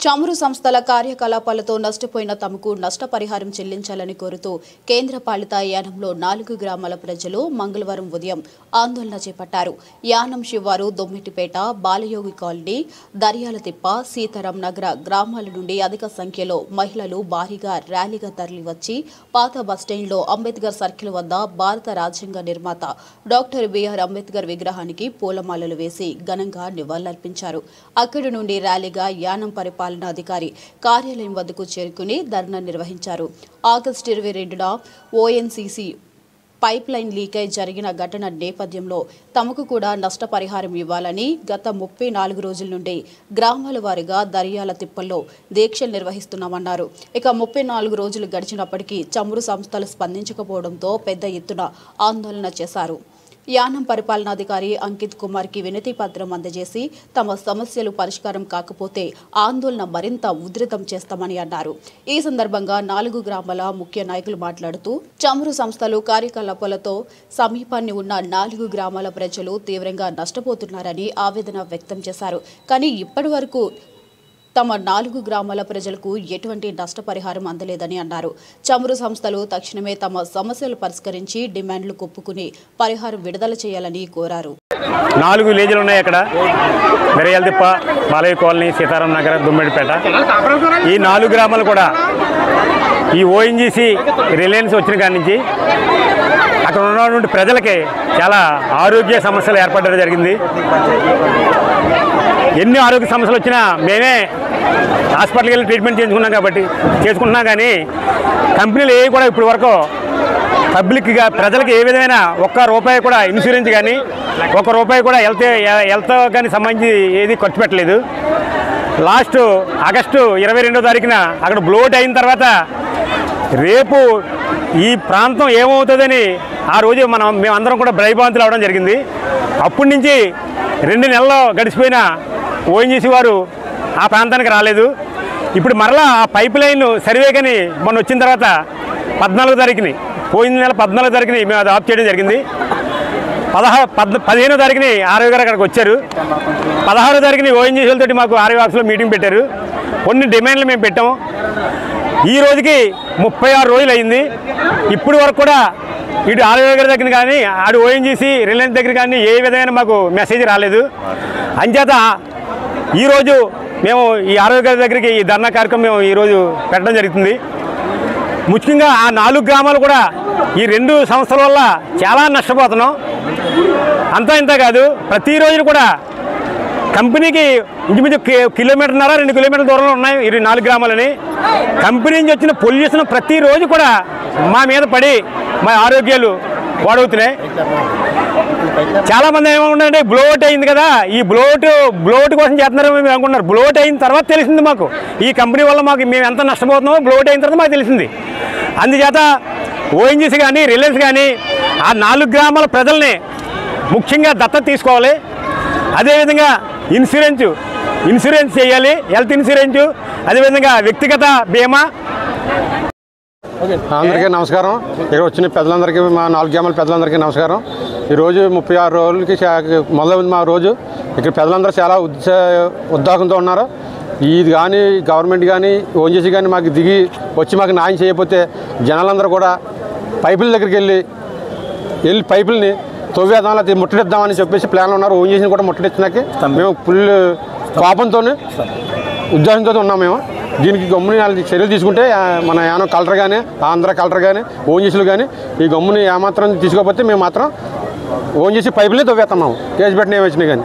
చమురు సంస్థల కార్యకలాపాలతో నష్టపోయిన తమకు నష్టపరిహారం చెల్లించాలని కోరుతూ కేంద్ర పాలిత యానంలో 4 గ్రామాల ప్రజలు మంగళవారం ఉదయం ఆందోళన చేపట్టారు. యానం శివారు దొమ్మిటిపేట, బాలయోగి కాలనీ, దర్యాలతిప్ప, సీతారాం నగర గ్రామాల నుండి అధిక సంఖ్యలో మహిళలు భారీగా ర్యాలీగా తరలివచ్చి పాత బస్టాండ్లో అంబేద్కర్ సర్కిల్ వద్ద భారత రాజ్యాంగ నిర్మాత డాక్టర్ బిఆర్ అంబేద్కర్ విగ్రహానికి పూలమాలలు వేసి ఘనంగా నివాళులర్పించారు. అక్కడి నుండి ర్యాలీగా యానం అధికారి కార్యాలయం వద్దకు చేరుకుని ధర్నా నిర్వహించారు. ఆగస్టు 22న ఓఎన్జీసీ పైప్ లైన్ లీకేజ్ జరిగిన ఘటన నేపథ్యంలో తమకు కూడా నష్టపరిహారం ఇవ్వాలని గత 34 రోజుల నుండి గ్రామాల వారీగా దర్యాల తిప్పల్లో దీక్షలు నిర్వహిస్తున్నామన్నారు. ఇక 34 రోజులు గడిచినప్పటికీ చమురు సంస్థలు స్పందించకపోవడంతో పెద్ద ఎత్తున ఆందోళన చేశారు. యానం పరిపాలనాధికారి అంకిత్ కుమార్ కి వినతి పత్రం అందజేసి తమ సమస్యలు పరిష్కారం కాకపోతే ఆందోళన మరింత ఉధృతం చేస్తామని అన్నారు. ఈ సందర్భంగా 4 గ్రామాల ముఖ్య నాయకులు మాట్లాడుతూ చమురు సంస్థలు కార్యకలాపాలతో సమీపాన్ని ఉన్న 4 గ్రామాల ప్రజలు తీవ్రంగా నష్టపోతున్నారని ఆవేదన వ్యక్తం చేశారు. కానీ ఇప్పటి వరకు తమ 4 గ్రామాల ప్రజలకు ఎటువంటి నష్టపరిహారం అందలేదని అన్నారు. చమురు సంస్థలు తక్షణమే తమ సమస్యలు పరిష్కరించి డిమాండ్లు కొప్పుకుని పరిహారం విడుదల చేయాలని కోరారు. 4 విలేజ్లు ఉన్నాయి. అక్కడ దర్యాలతిప్ప, బాలయ్య కాలనీ, సీతారాం నగర్, దుమ్మిడిపేట, ఈ 4 గ్రామాలు కూడా ఈ ఓఎన్జీసీ రిలయన్స్ వచ్చిన కాడి నుంచి అక్కడ ఉన్నటువంటి ప్రజలకి చాలా ఆరోగ్య సమస్యలు ఏర్పడడం జరిగింది. ఎన్ని ఆరోగ్య సమస్యలు వచ్చినా మేమే హాస్పిటల్కి వెళ్ళి ట్రీట్మెంట్ చేసుకుంటున్నాం కానీ కంపెనీలు ఏవి కూడా ఇప్పటి వరకు పబ్లిక్గా ప్రజలకు ఏ విధమైన ₹1 కూడా ఇన్సూరెన్స్ కానీ ₹1 కూడా హెల్త్ కానీ సంబంధించి ఏది ఖర్చు పెట్టలేదు. లాస్ట్ ఆగస్టు 22వ తారీఖున అక్కడ బ్లోట్ అయిన తర్వాత రేపు ఈ ప్రాంతం ఏమవుతుందని ఆ రోజు మేమందరం కూడా భయభ్రాంతులు అవడం జరిగింది. అప్పటి నుంచి 2 నెలలు గడిచిపోయిన ఓఎన్జీసీ వారు ఆ ప్రాంతానికి రాలేదు. ఇప్పుడు మరలా ఆ పైప్ లైన్ సర్వే కానీ మొన్న వచ్చిన తర్వాత 14వ తారీఖుని, పోయిన నెల 14వ తారీఖుని మేము అది ఆఫ్ చేయడం జరిగింది. 15వ తారీఖుని ఆర్ఐ గారు అక్కడికి వచ్చారు. 16వ తారీఖుని ఓఎన్జీసీలతో మాకు ఆర్ఐ ఆఫీస్లో మీటింగ్ పెట్టారు. కొన్ని డిమాండ్లు మేము పెట్టాము. ఈ రోజుకి 36 రోజులు అయింది. ఇప్పటి వరకు కూడా ఇటు ఆర్ఐ గారి దగ్గర కానీ అటు ఓఎన్జీసీ రిలయన్స్ దగ్గర కానీ ఏ విధమైన మాకు మెసేజ్ రాలేదు. అంచేత ఈరోజు మేము ఈ ఆర్ఐ గారి దగ్గరికి ఈ ధర్నా కార్యక్రమం మేము ఈరోజు పెట్టడం జరుగుతుంది. ముఖ్యంగా ఆ 4 గ్రామాలు కూడా ఈ 2 సంస్థల వల్ల చాలా నష్టపోతున్నాం. అంతా ఇంత కాదు, ప్రతిరోజు కూడా కంపెనీకి ఇంచుమించు 1.5 కిలోమీటర్ల 2 కిలోమీటర్ల దూరంలో ఉన్నాయి ఈ 4 గ్రామాలని. కంపెనీ నుంచి వచ్చిన పొల్యూషన్ ప్రతిరోజు కూడా మా మీద పడి మా ఆరోగ్యాలు పాడవుతున్నాయి. చాలామంది ఏమనుకుంటారంటే బ్లోట్ అయింది కదా, ఈ బ్లోట్ కోసం చేస్తున్నారో మేము అనుకుంటున్నారు. బ్లోట్ అయిన తర్వాత తెలిసింది మాకు ఈ కంపెనీ వల్ల మేము ఎంత నష్టపోతున్నామో బ్లోట్ అయిన తర్వాత మాకు తెలిసింది. అందుచేత ఓఎన్జీసీ కానీ రిలయన్స్ కానీ ఆ 4 గ్రామాల ప్రజల్ని ముఖ్యంగా దత్తత తీసుకోవాలి. అదేవిధంగా ఇన్సూరెన్స్ చేయాలి, హెల్త్ ఇన్సూరెన్స్, అదేవిధంగా వ్యక్తిగత బీమా. అందరికీ నమస్కారం. ఇక్కడ వచ్చిన పెద్దలందరికీ, మా 4 గ్రామాల పెద్దలందరికీ నమస్కారం. ఈరోజు 36 రోజులకి మొదలైంది మా రోజు. ఇక్కడ పెద్దలందరూ చాలా ఉత్సాహంతో ఉన్నారు. ఇది కానీ గవర్నమెంట్ కానీ ఓఎన్జీసీ కానీ మాకు దిగి వచ్చి మాకు న్యాయం చేయకపోతే జనాలందరూ కూడా పైపుల దగ్గరికి వెళ్ళి పైపుల్ని తవ్వేద్దాం, లేకపోతే ముట్టడిద్దామని చెప్పేసి ప్లాన్లు ఉన్నారు. ఓఎన్జీసీని కూడా ముట్టడిచ్చినాక మేము ఫుల్ కోపంతో ఉద్దేశంతో ఉన్నాం. మేము దీనికి గమ్ముని చర్యలు తీసుకుంటే మన యానం కలెక్టర్ కానీ ఆంధ్ర కలెక్టర్ కానీ ఓఎన్జీసీలు కానీ ఈ గమ్ముని ఏమాత్రం తీసుకోకపోతే మేము మాత్రం ఓఎన్జీసీ పైపులనే తవ్వేస్తాం. కేసు పెట్టిన ఏమి వచ్చినాయి కానీ.